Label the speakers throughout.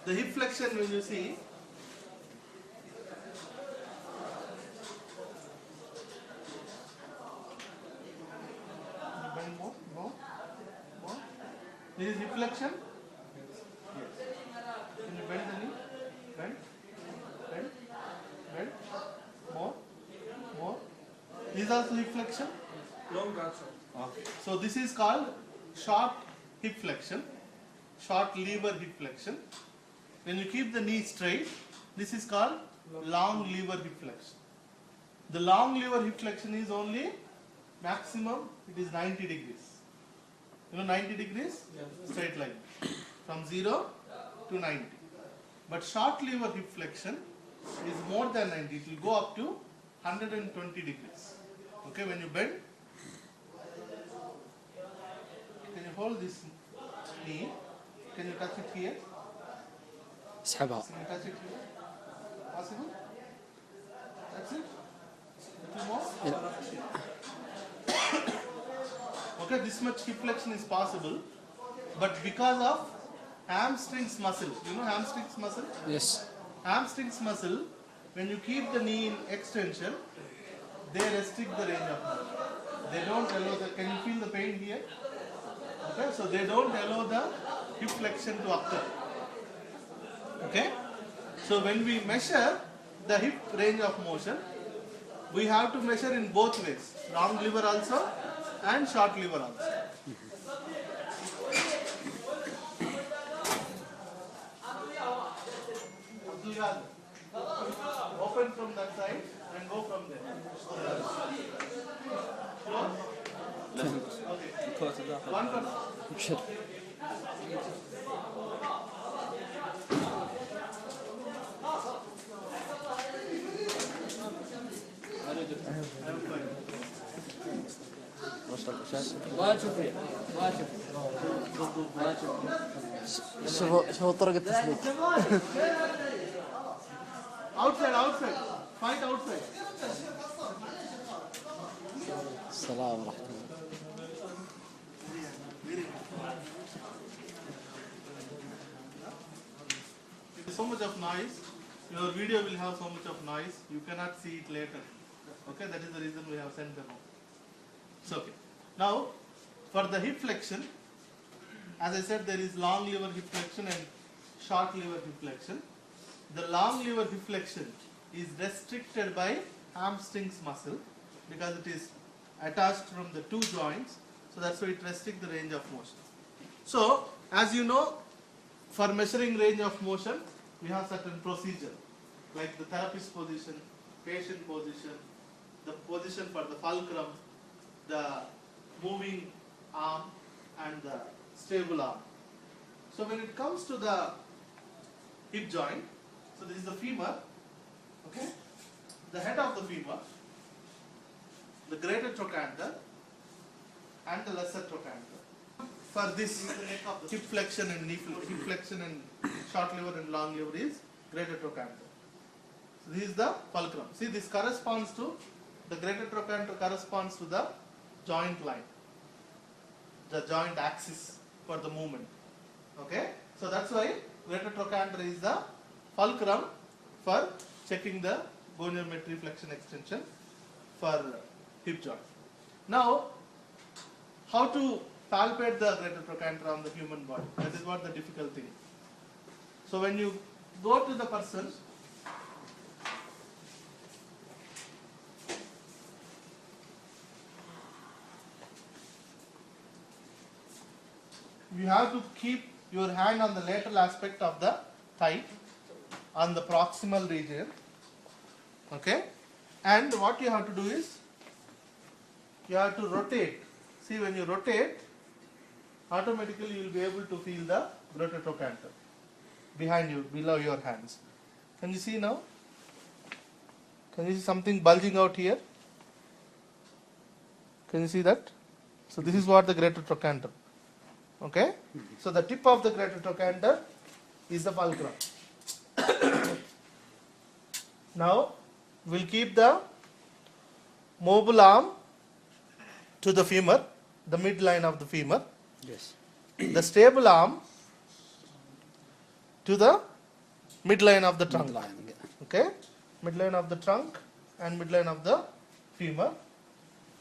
Speaker 1: The hip flexion, when you see, bend more, more. This is hip flexion. Yes. Can you bend the knee? Bend, bend, bend. More. This is also hip flexion.
Speaker 2: Long transfer.
Speaker 1: Okay. So this is called short hip flexion, short lever hip flexion. When you keep the knee straight, this is called long lever hip flexion. The long lever hip flexion is only maximum, it is 90 degrees. You know 90 degrees?
Speaker 2: Yeah.
Speaker 1: Straight line. From 0 to 90. But short lever hip flexion is more than 90. It will go up to 120 degrees. Okay, when you bend, can you hold this knee? Can you touch it here?
Speaker 3: اسحبها.
Speaker 1: Can you touch it here? Possible? That's it? Little more? Okay, this much hip flexion is possible, but because of hamstrings muscle, you know hamstrings muscle?
Speaker 3: Yes.
Speaker 1: Hamstrings muscle, when you keep the knee in extension, they restrict the range of motion. They don't allow the, can you feel the pain here? Okay, so they don't allow the hip flexion to occur. Okay, so when we measure the hip range of motion, we have to measure in both ways, long lever also and short lever also. Abdul Ghani, open from that side and go from there. Close? Okay. One person.
Speaker 3: ابشر. شوفوا طرق التثبيت.
Speaker 1: Outside. Fight outside.
Speaker 3: السلام ورحمة الله.
Speaker 1: So much of noise. Your video will have so much of noise. You cannot see it later. Okay, that is the reason we have sent them out. It's okay. Now, for the hip flexion, as I said, there is long lever hip flexion and short lever hip flexion. The long lever hip flexion is restricted by hamstrings muscle because it is attached from the two joints. So that's why it restricts the range of motion. So, as you know, for measuring range of motion, we have certain procedure like the therapist position, patient position, the position for the fulcrum, the moving arm and the stable arm. So when it comes to the hip joint, so this is the femur, okay, the head of the femur, the greater trochanter and the lesser trochanter. For this hip flexion and knee hip flexion and short lever and long lever is greater trochanter. So this is the fulcrum. See, this corresponds to the greater trochanter corresponds to the joint line, the joint axis for the movement. Okay, so that's why greater trochanter is the fulcrum for checking the goniometry flexion extension for hip joint. Now, how to palpate the greater trochanter on the human body? That is what the difficult thing. So when you go to the person, you have to keep your hand on the lateral aspect of the thigh on the proximal region. Okay, and what you have to do is you have to rotate. See, when you rotate, automatically you will be able to feel the greater trochanter behind you, below your hands. Can you see now? Can you see something bulging out here? Can you see that? So this is what the greater trochanter. Okay, so the tip of the greater trochanter is the fulcrum. Now we'll keep the mobile arm to the femur, the midline of the femur.
Speaker 3: Yes.
Speaker 1: The stable arm to the midline of the trunk.
Speaker 3: Midline.
Speaker 1: Okay, midline of the trunk and midline of the femur.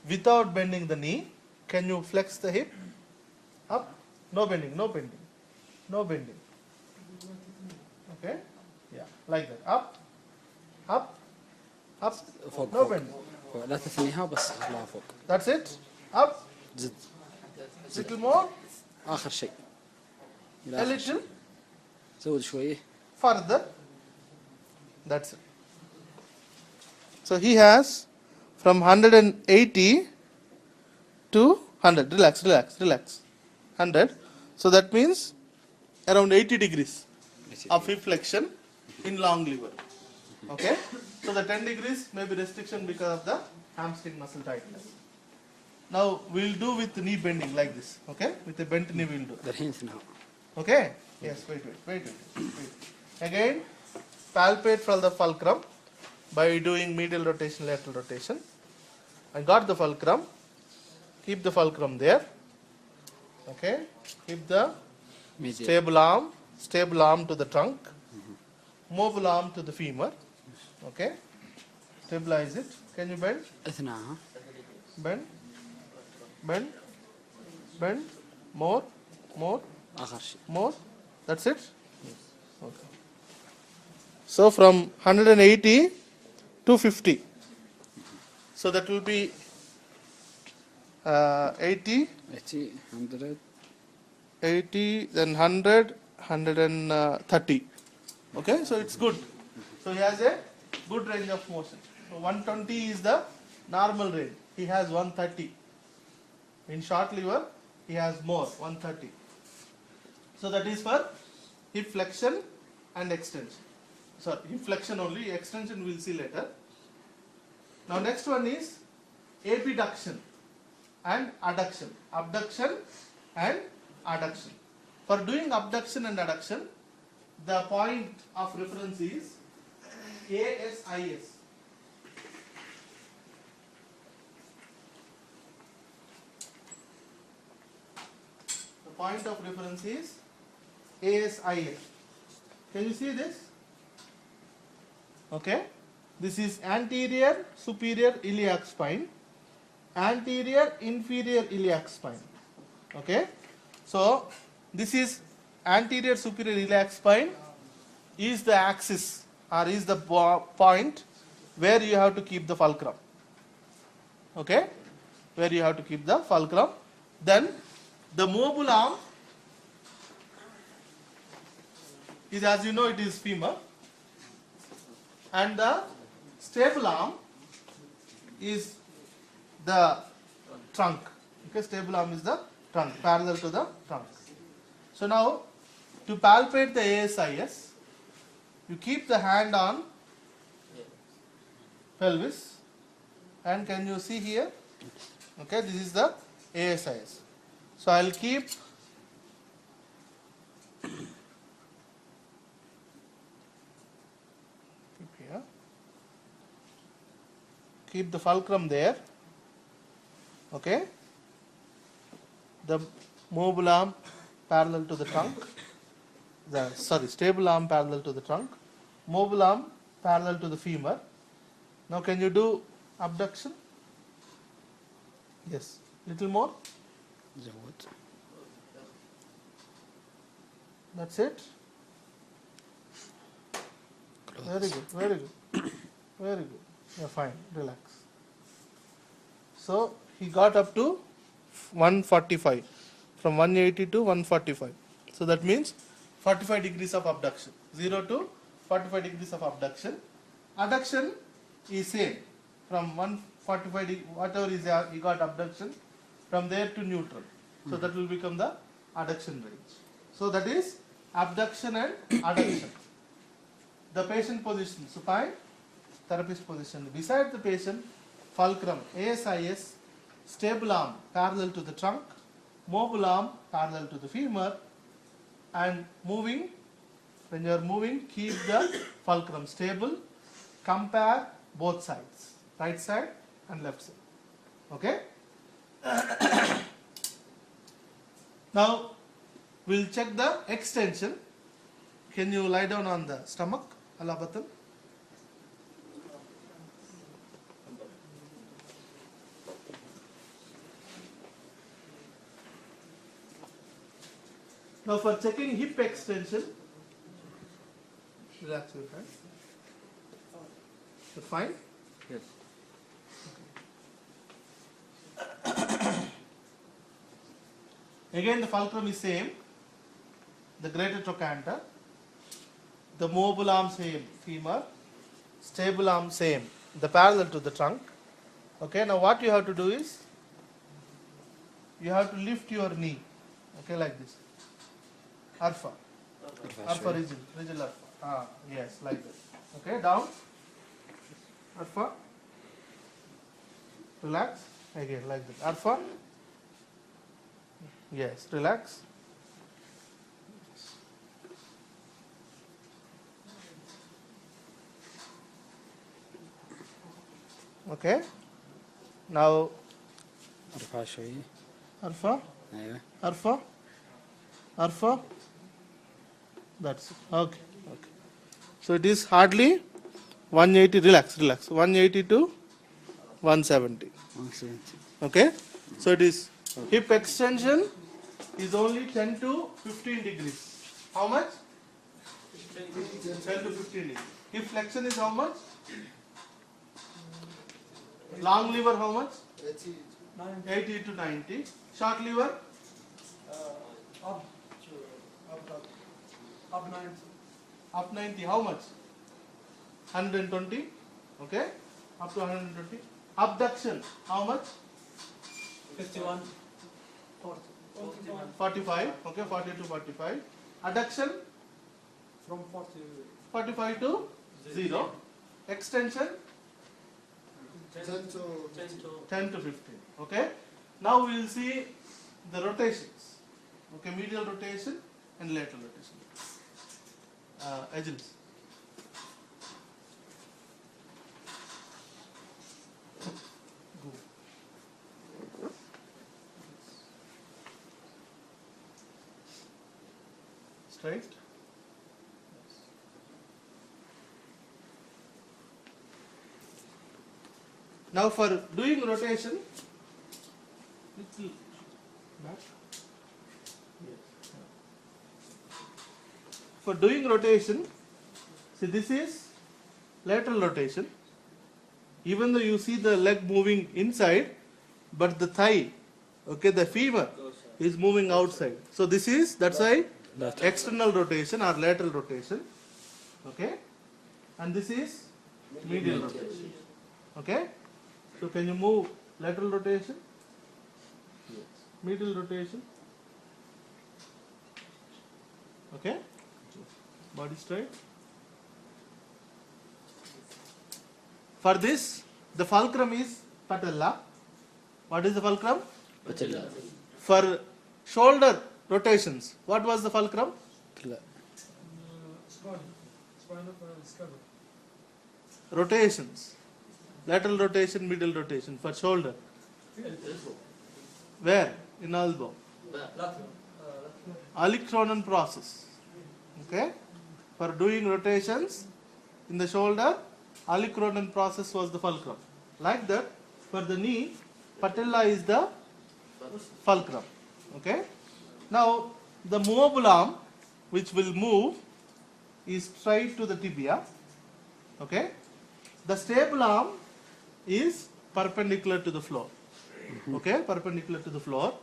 Speaker 1: Without bending the knee, can you flex the hip? Up? No bending, no bending, no bending. Okay, yeah, like that. Up, up, up.
Speaker 3: فوق
Speaker 1: No
Speaker 3: فوق.
Speaker 1: bending.
Speaker 3: فوق. لا تثنيها بس خلها فوق.
Speaker 1: That's it. Up.
Speaker 3: زد.
Speaker 1: Little more.
Speaker 3: آخر شيء. إلى
Speaker 1: A
Speaker 3: آخر شيء.
Speaker 1: little
Speaker 3: زود شوية.
Speaker 1: further. That's it. So he has from 180 to 100. Relax, relax, relax. 100. So that means around 80 degrees of hip flexion in long lever. Okay. So the 10 degrees may be restriction because of the hamstring muscle tightness. Now we'll do with knee bending like this. Okay. With a bent knee we'll do.
Speaker 3: الحين اثنها.
Speaker 1: Okay? Yes, wait. Again, palpate from the fulcrum by doing medial rotation, lateral rotation. I got the fulcrum. Keep the fulcrum there. Okay? Keep the
Speaker 3: ميديا.
Speaker 1: stable arm to the trunk. Mobile arm to the femur. Okay? Stabilize it. Can you bend?
Speaker 3: اثنها.
Speaker 1: Bend. Bend. More.
Speaker 3: آخر شيء.
Speaker 1: More? That's it? Okay. So from 180 to 50. So that will be 80,
Speaker 3: 80, 100.
Speaker 1: 80, then 100, 130. Okay, so it's good. So he has a good range of motion. So 120 is the normal range. He has 130. In short lever, he has more, 130. So that is for hip flexion and extension. Sorry, hip flexion only, extension we'll see later. Now next one is abduction and adduction. Abduction and adduction. For doing abduction and adduction, the point of reference is ASIS. The point of reference is ASIS. Can you see this? Okay. This is anterior superior iliac spine, anterior inferior iliac spine. Okay. So this is anterior superior iliac spine is the axis or is the point where you have to keep the fulcrum. Okay. Where you have to keep the fulcrum. Then the mobile arm is, as you know, it is femur, and the stable arm is the trunk. Okay, stable arm is the trunk, parallel to the trunk. So now, to palpate the ASIS, you keep the hand on pelvis, and can you see here? Okay, this is the ASIS. So I will keep here. Keep the fulcrum there. Okay. The mobile arm parallel to the trunk. Stable arm parallel to the trunk. Mobile arm parallel to the femur. Now can you do abduction? Yes. Little more.
Speaker 3: زود.
Speaker 1: That's it. Very good, very good, very good. You're fine, relax. So he got up to 145, from 180 to 145. So that means 45 degrees of abduction, 0 to 45 degrees of abduction. Adduction is same, from 145 whatever is he got abduction, from there to neutral. So that will become the adduction range. So that is abduction and adduction. The patient position, supine, therapist position. Beside the patient, fulcrum, ASIS, stable arm parallel to the trunk, mobile arm parallel to the femur, and moving, when you are moving, keep the fulcrum stable, compare both sides, right side and left side. Okay? Now, we'll check the extension. Can you lie down on the stomach? Alabatan. Now for checking hip extension, relax your hand. You're fine?
Speaker 3: Yes.
Speaker 1: Again the fulcrum is same. The greater trochanter. The movable arm same, femur. Stable arm same, the parallel to the trunk. Okay, now what you have to do is, you have to lift your knee. Okay, like this. Arfa. Arfa rigid arfa. Ah, yes, like that. Okay, down. Arfa. Relax. Again, like that. Arfa. Yes, relax. Okay. Now,
Speaker 3: ارفع شوية.
Speaker 1: Arfa.
Speaker 3: ايوه.
Speaker 1: Arfa. Arfa. That's it. Okay. Okay. So it is hardly 180. Relax. 180 to 170.
Speaker 3: 170.
Speaker 1: Okay. So it is hip extension is only 10 to 15 degrees. How much? 10 to 15 degrees. Hip flexion is how much? Long lever how much? 80 to 90. Short lever? Up 90. How much? 120. Okay. Up to 120. Abduction. How much?
Speaker 2: 51.
Speaker 1: 45. Okay. 40 to 45. Adduction?
Speaker 2: From
Speaker 1: 45 to 0. Extension?
Speaker 2: 10 to
Speaker 1: 10 to 15. Okay. Now we will see the rotations. Okay. Medial rotation and lateral rotation. Agils. Straight. Now for doing rotation, little back. For doing rotation, see this is lateral rotation. Even though you see the leg moving inside, but the thigh, okay, the femur is moving outside. So this is, that's why external rotation or lateral rotation. Okay, and this is medial rotation. Okay, so can you move lateral rotation? Yes. Medial rotation. Okay, body straight. For this, the fulcrum is patella. What is the fulcrum?
Speaker 3: Patella.
Speaker 1: For shoulder rotations, what was the fulcrum?
Speaker 3: لا.
Speaker 1: Rotations. Lateral rotation, medial rotation. For shoulder. Where? In elbow. Olecranon process. Okay. For doing rotations in the shoulder, olecranon process was the fulcrum. Like that, for the knee, patella is the fulcrum. Okay. Now, the movable arm, which will move, is straight to the tibia. Okay. The stable arm is perpendicular to the floor. Okay, perpendicular to the floor.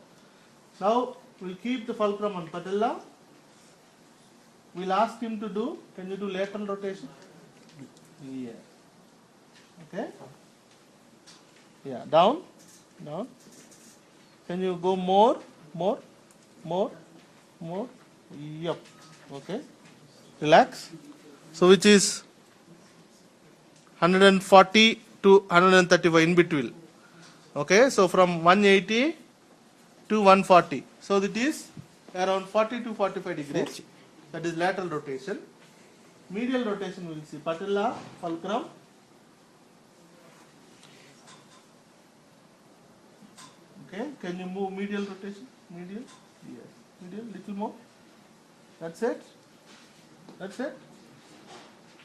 Speaker 1: Now, we'll keep the fulcrum on patella. We'll ask him to do, can you do lateral rotation? Yeah. Okay. Yeah, down, down. Can you go more? Yep. Okay. Relax. So, which is 140 to 135 in between. Okay, so from 180 to 140. So it is around 40 to 45 degrees. That is lateral rotation. Medial rotation we will see patella, fulcrum. Okay, can you move medial rotation? Medial? Yes. Medial, little more. That's it. That's it.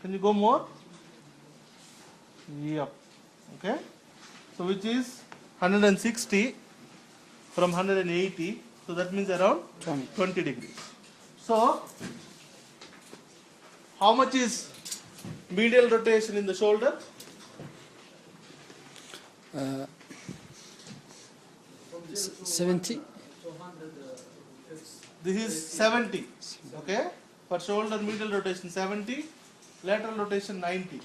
Speaker 1: Can you go more? Yep. Okay. So which is 160 from 180. So that means around 20 degrees. So how much is medial rotation in the shoulder?
Speaker 3: Uh, 70.
Speaker 1: This is 70. Okay. For shoulder medial rotation 70, lateral rotation 90.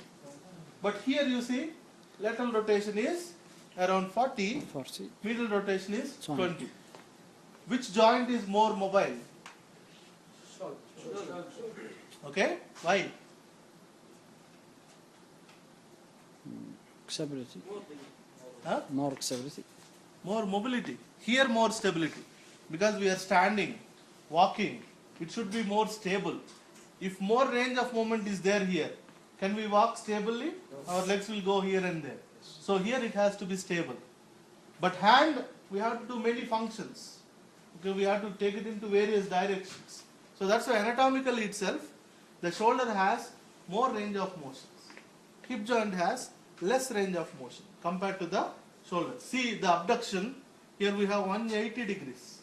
Speaker 1: But here you see lateral rotation is around 40,
Speaker 3: 40.
Speaker 1: medial rotation is
Speaker 3: 20.
Speaker 1: 20. Which joint is more mobile? Okay. Why?
Speaker 3: Stability.
Speaker 1: Huh?
Speaker 3: More stability.
Speaker 1: More mobility. Here more stability. Because we are standing, walking, it should be more stable. If more range of movement is there here, can we walk stably? Our legs will go here and there. So here it has to be stable. But hand, we have to do many functions. Okay, we have to take it into various directions. So that's why anatomically itself, the shoulder has more range of motions. Hip joint has less range of motion compared to the shoulder. See the abduction, here we have 180 degrees.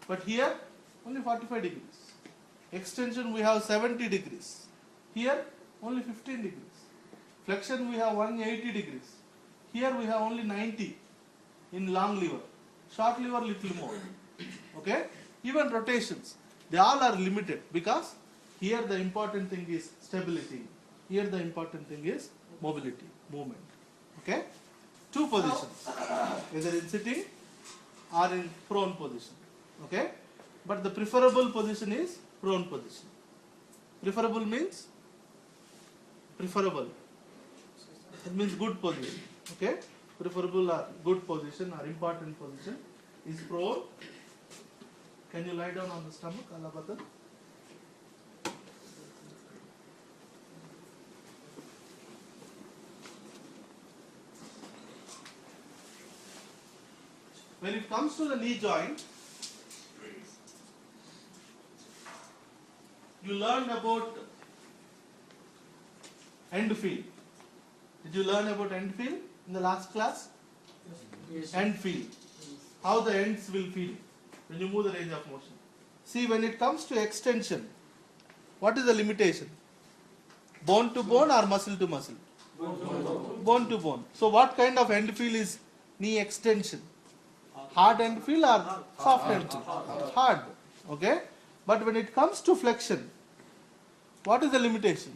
Speaker 1: But here only 45 degrees. Extension we have 70 degrees. Here only 15 degrees. Flexion we have 180 degrees. Here we have only 90 in long lever. Short lever little more. Okay? Even rotations, they all are limited because here the important thing is stability. Here the important thing is mobility, movement. Okay? Two positions, either in sitting or in prone position. Okay? But the preferable position is prone position. Preferable means preferable. It means good position. Okay? Preferable or good position or important position is prone. Can you lie down on the stomach, Alabatan? When it comes to the knee joint, you learned about end feel. Did you learn about end feel in the last class?
Speaker 2: Yes.
Speaker 1: End feel. How the ends will feel when you move the range of motion. See, when it comes to extension, what is the limitation? Bone to bone or muscle to muscle? Bone to bone. So what kind of end feel is knee extension? Hard end feel or soft end feel? Hard. Okay? But when it comes to flexion, what is the limitation?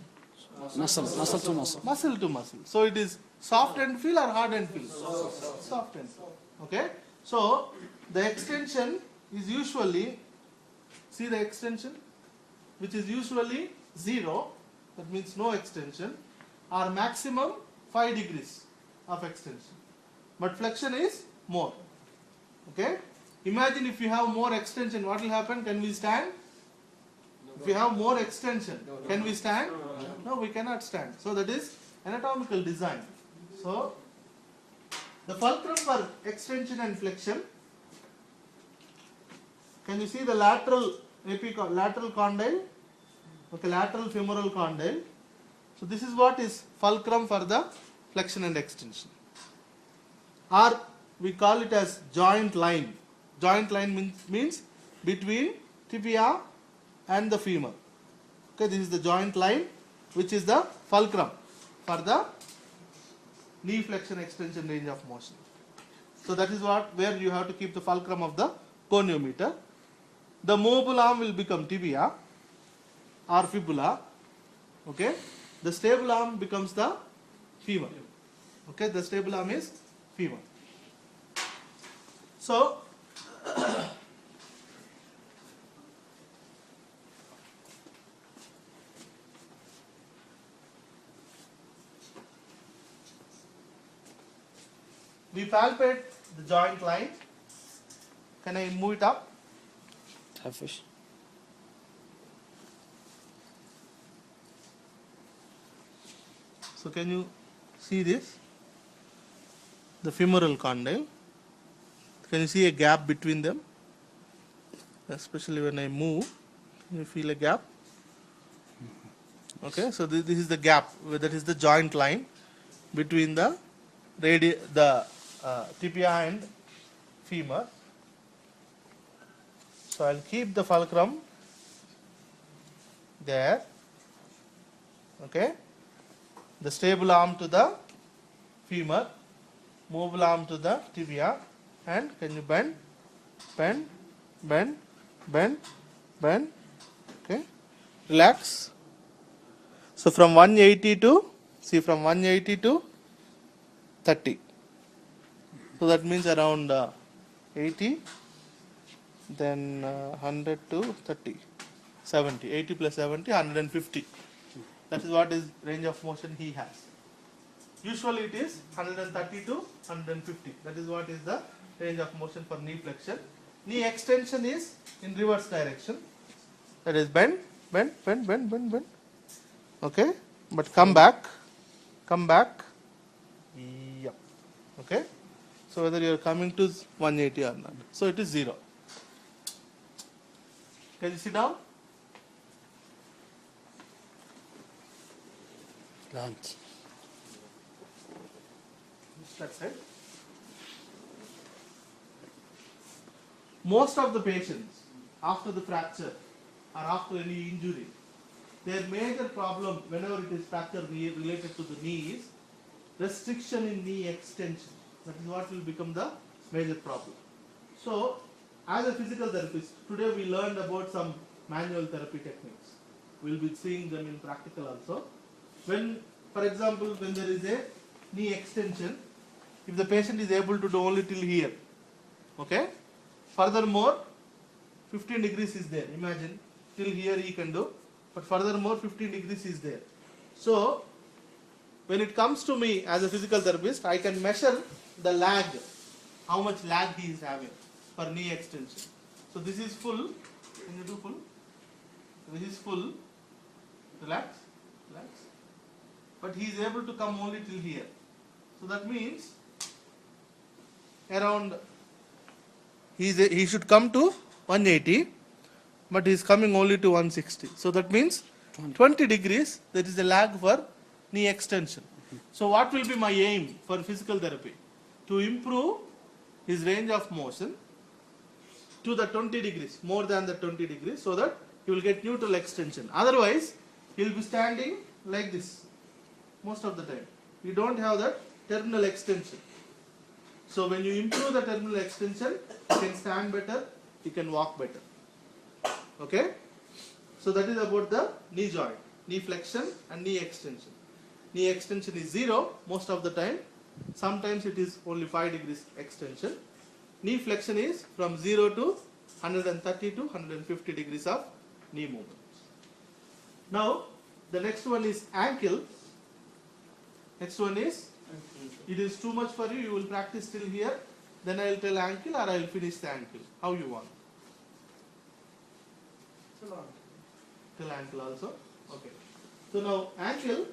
Speaker 3: Muscle to muscle.
Speaker 1: Muscle to muscle. So it is soft end feel or hard end feel? Soft end feel. Okay? So the extension is usually, see the extension, which is usually 0, that means no extension, or maximum 5 degrees of extension. But flexion is more. Okay? Imagine if you have more extension, what will happen? Can we stand? If we have more extension, can we stand? No, we cannot stand. So that is anatomical design. So the fulcrum for extension and flexion, can you see the lateral condyle? Okay, lateral femoral condyle. So this is what is fulcrum for the flexion and extension. Or we call it as joint line. Joint line means between tibia and the femur. Okay, this is the joint line, which is the fulcrum for the knee flexion extension range of motion. So that is where you have to keep the fulcrum of the coniometer. The movable arm will become tibia or fibula. Okay, the stable arm becomes the femur. Okay, the stable arm is femur. So we palpate the joint line. Can I move it up?
Speaker 3: Fish.
Speaker 1: So can you see this? The femoral condyle. Can you see a gap between them? Especially when I move, can you feel a gap? Okay, so this is the gap, that is the joint line between the tibia and femur. So I'll keep the fulcrum there. Okay, the stable arm to the femur, movable arm to the tibia, and can you bend, bend, bend, bend, bend. Okay, relax. So from 180 to, see, from 180 to 30. So that means around 80, then 100 to 30, 70, 80 plus 70, 150. That is what is range of motion he has. Usually it is 130 to 150. That is what is the range of motion for knee flexion. Knee extension is in reverse direction. That is bend, bend, bend, bend, bend, bend. Okay, but come back. Yep. Okay, so whether you are coming to 180 or not. So it is 0. Can you sit down?
Speaker 3: Plant.
Speaker 1: That's it. Most of the patients after the fracture or after any injury, their major problem whenever it is fracture related to the knee is restriction in knee extension. That is what will become the major problem. So, as a physical therapist, today we learned about some manual therapy techniques. We will be seeing them in practical also. When, for example, when there is a knee extension, if the patient is able to do only till here, okay? Furthermore, 15 degrees is there. Imagine, till here he can do, but furthermore 15 degrees is there. So, when it comes to me as a physical therapist, I can measure the lag, how much lag he is having for knee extension. So this is full. Can you do full? This is full. Relax, relax. But he is able to come only till here. So that means around he should come to 180, but he is coming only to 160. So that means 20 degrees, there is a lag for knee extension. So what will be my aim for physical therapy? To improve his range of motion to the 20 degrees, more than the 20 degrees, so that he will get neutral extension. Otherwise, he will be standing like this most of the time. You don't have that terminal extension. So when you improve the terminal extension, you can stand better, you can walk better. Okay? So that is about the knee joint, knee flexion and knee extension. Knee extension is 0 most of the time. Sometimes it is only 5 degrees extension. Knee flexion is from 0 to 130 to 150 degrees of knee movement. Now, the next one is ankle. Next one is, it is too much for you, you will practice till here, then I will tell ankle or I will finish the ankle. How you want? Till ankle also? Okay. So now ankle,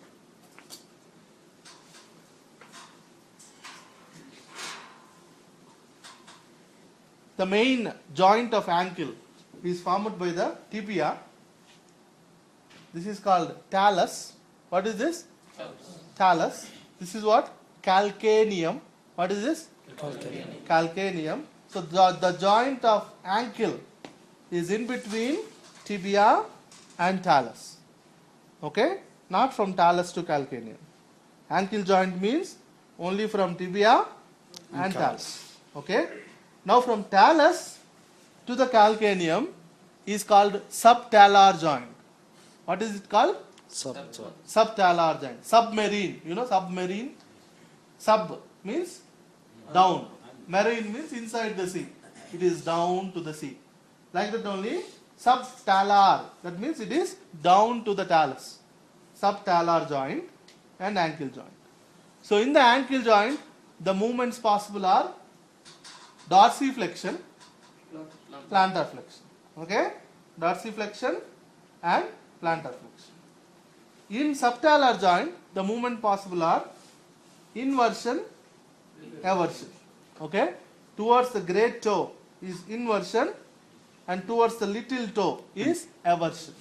Speaker 1: the main joint of ankle is formed by the tibia. This is called talus. What is this? Talus. This is what? Calcaneum. What is this? Calcaneum. So the joint of ankle is in between tibia and talus. Okay? Not from talus to calcaneum. Ankle joint means only from tibia and talus. Okay? Now from talus to the calcaneum is called subtalar joint. What is it called? Subtalar joint. Submarine. You know submarine? Sub means down. Marine means inside the sea. It is down to the sea. Like that only subtalar. That means it is down to the talus. Subtalar joint and ankle joint. So in the ankle joint, the movements possible are dorsiflexion, plantar flexion. Okay? Dorsiflexion and plantar flexion. In subtalar joint, the movement possible are inversion, eversion. Okay? Towards the great toe is inversion and towards the little toe is eversion.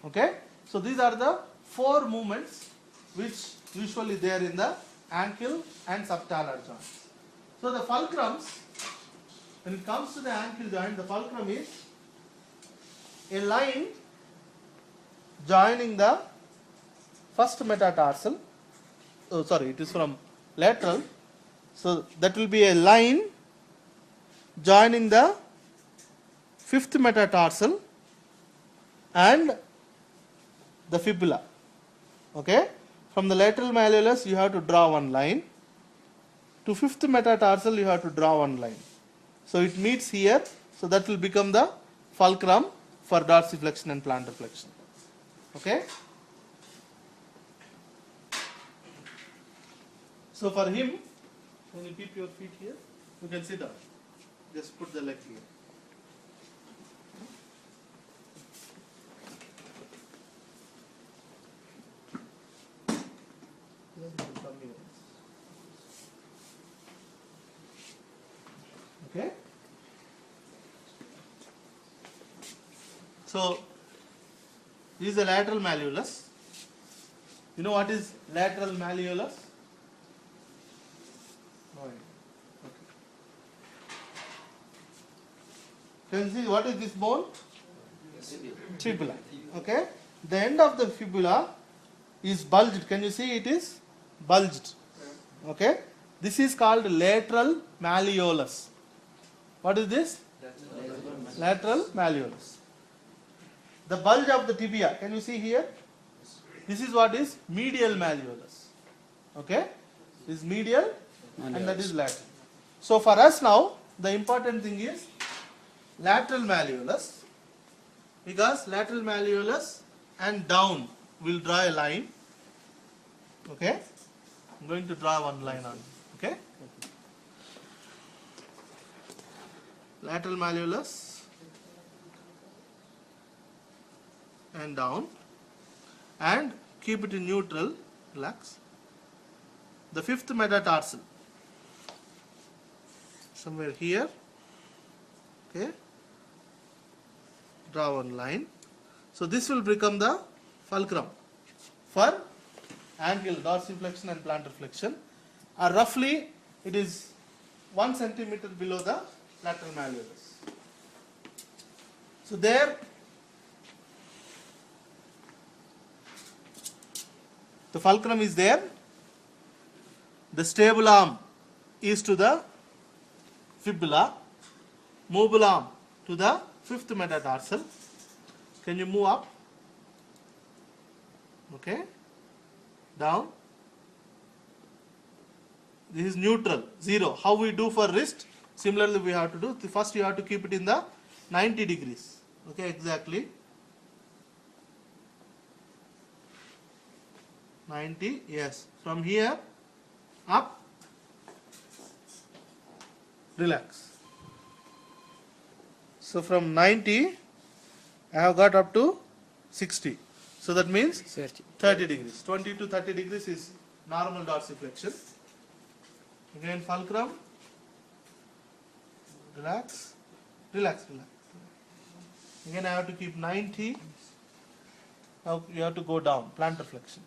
Speaker 1: Okay? So these are the 4 movements which usually there in the ankle and subtalar joints. So the fulcrums, when it comes to the ankle joint, the fulcrum is a line joining the first metatarsal. Oh, sorry, it is from lateral. So that will be a line joining the fifth metatarsal and the fibula. Okay, from the lateral malleolus you have to draw one line. To fifth metatarsal you have to draw one line. So it meets here. So that will become the fulcrum for dorsiflexion and plantar flexion. Okay. So for him, when you keep your feet here, you can sit down. Just put the leg here. Okay. So this is the lateral malleolus. You know what is lateral malleolus? No idea. Okay. Can you see what is this bone? Fibula. Okay. The end of the fibula is bulged. Can you see it is bulged? Okay. This is called lateral malleolus. What is this? Lateral malleolus. The bulge of the tibia. Can you see here? This is what is medial malleolus. Okay. This is medial and that is lateral. So for us now, the important thing is lateral malleolus, because lateral malleolus and down will draw a line. Okay. I'm going to draw one line on. Okay. Lateral malleolus and down, and keep it in neutral, relax. The fifth metatarsal somewhere here. Okay, draw one line. So this will become the fulcrum for ankle dorsiflexion and plantar flexion. Roughly it is 1 centimeter below the lateral malleolus. So there the fulcrum is there. The stable arm is to the fibula, mobile arm to the fifth metatarsal. Can you move up? Okay, down. This is neutral, 0. How we do for wrist? Similarly we have to do. First you have to keep it in the 90 degrees. Okay, exactly. 90, yes. From here up, relax. So from 90 I have got up to 60. So that means 30 degrees. 20 to 30 degrees is normal dorsiflexion. Again fulcrum, relax, relax, relax. Again I have to keep 90. Now you have to go down, plantar flexion.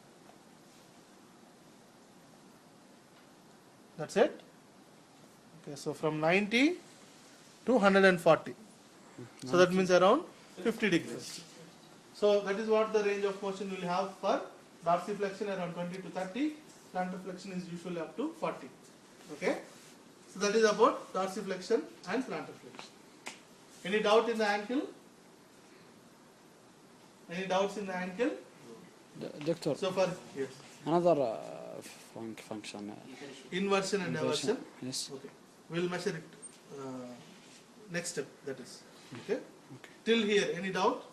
Speaker 1: That's it. Okay, so from 90 to 140. So that means around 50 degrees. So that is what the range of motion you will have for dorsiflexion, around 20 to 30. Plantar flexion is usually up to 40. Okay. So that is about dorsiflexion and plantar flexion. Any doubt in the ankle? Any doubts in the ankle?
Speaker 3: Doctor,
Speaker 1: So far, yes.
Speaker 3: another function.
Speaker 1: Inversion and eversion.
Speaker 3: Yes.
Speaker 1: Okay. We'll measure it. Next step, that is. Okay.
Speaker 3: Okay.
Speaker 1: Till here, any doubt?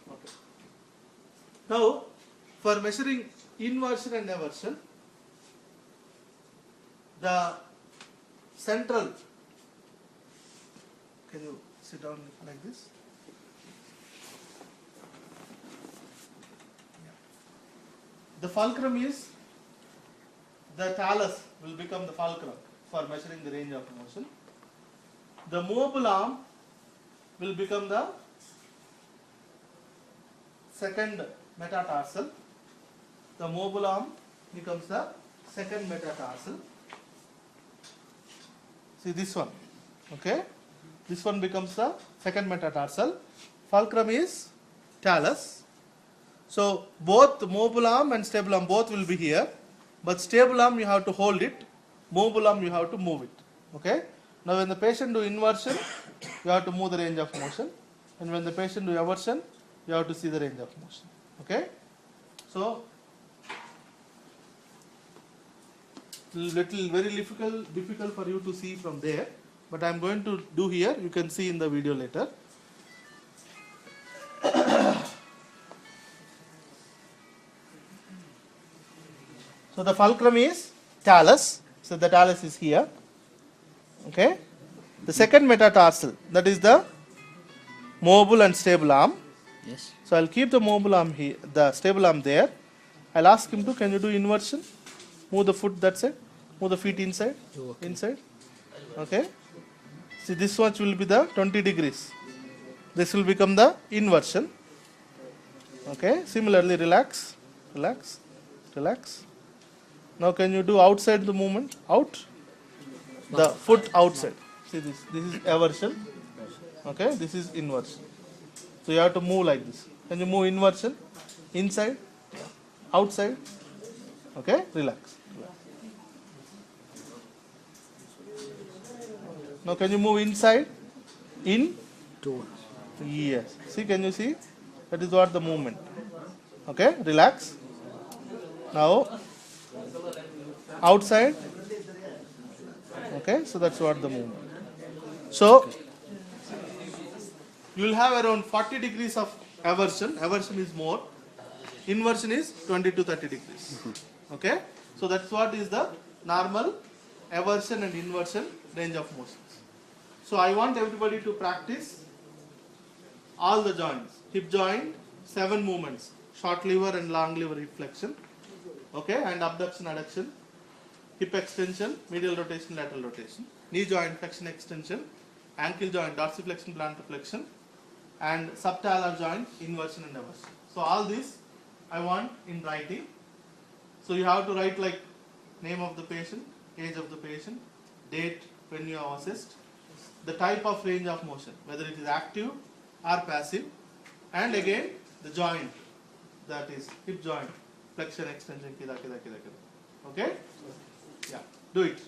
Speaker 1: Okay. Now, for measuring inversion and eversion, the central, can you sit down like this? The fulcrum is, the talus will become the fulcrum for measuring the range of motion. The mobile arm will become the second metatarsal. The mobile arm becomes the second metatarsal. See this one, okay? This one becomes the second metatarsal. Fulcrum is talus. So both mobile arm and stable arm both will be here, but stable arm you have to hold it, mobile arm you have to move it, okay? Now when the patient do inversion, you have to move the range of motion, and when the patient do eversion, you have to see the range of motion, okay? So very difficult for you to see from there, but I am going to do here. You can see in the video later. So the fulcrum is talus. So the talus is here. Okay. The second metatarsal, that is the mobile and stable arm.
Speaker 3: Yes.
Speaker 1: So I'll keep the mobile arm here, the stable arm there. I'll ask him to, can you do inversion? Move the foot that side, move the feet inside,
Speaker 3: Okay.
Speaker 1: inside. Okay. See, this one will be the 20 degrees. This will become the inversion. Okay. Similarly, relax, relax, relax. Now can you do outside the movement? Out. The foot outside. See this. This is eversion. Okay. This is inversion. So you have to move like this. Can you move inversion? Inside, outside. Okay. Relax. Now can you move inside? In.
Speaker 3: Two.
Speaker 1: Yes. See, can you see? That is what the movement. Okay. Relax. Now outside. Okay. So that's what the movement. So you will have around 40 degrees of aversion. Aversion is more. Inversion is 20 to 30 degrees. Okay. So that's what is the normal aversion and inversion range of motions. So I want everybody to practice all the joints. Hip joint, 7 movements. Short lever and long lever hip flexion. Okay. And abduction, adduction. Hip extension, medial rotation, lateral rotation. Knee joint, flexion, extension. Ankle joint, dorsiflexion, plantar flexion. And subtalar joint, inversion and eversion. So all this I want in writing. So you have to write like name of the patient, age of the patient, date when you have assessed, the type of range of motion, whether it is active or passive, and again the joint, that is hip joint, flexion, extension, kida. Okay? Yeah, do it.